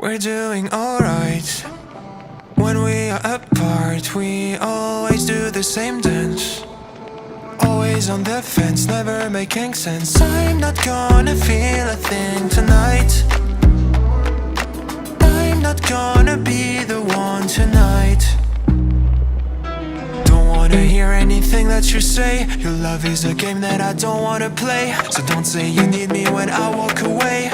We're doing alright. When we are apart, we always do the same dance. Always on the fence, never making sense. I'm not gonna feel a thing tonight. I'm not gonna be the one tonight. Don't wanna hear anything that you say. Your love is a game that I don't wanna play. So don't say you need me when I walk away.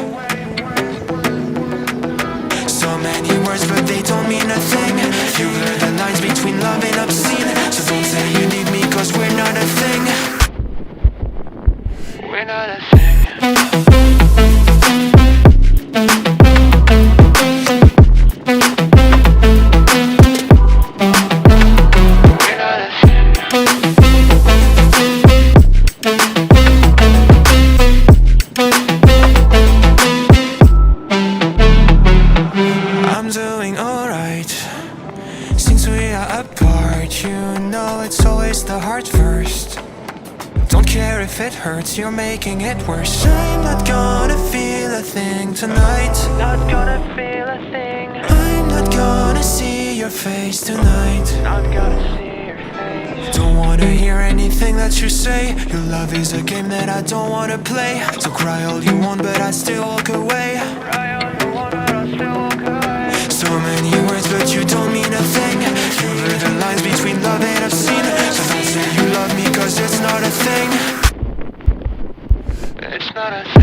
So many words but they don't mean a thing. You blur the lines between love and obscene. So don't say you need me cause we're not a thing. We're not a thing. Since we are apart, you know it's always the heart first. Don't care if it hurts, you're making it worse. I'm not gonna feel a thing tonight. Not gonna feel a thing. I'm not gonna see your face tonight. Not gonna see your face. Don't wanna hear anything that you say. Your love is a game that I don't wanna play. So cry all you want but I still walk away. Cry all you want but I still walk away. So many words but you don't mean a thing. You blur the lines between love and obscene. So don't say you love me cause it's not a thing. It's not a thing.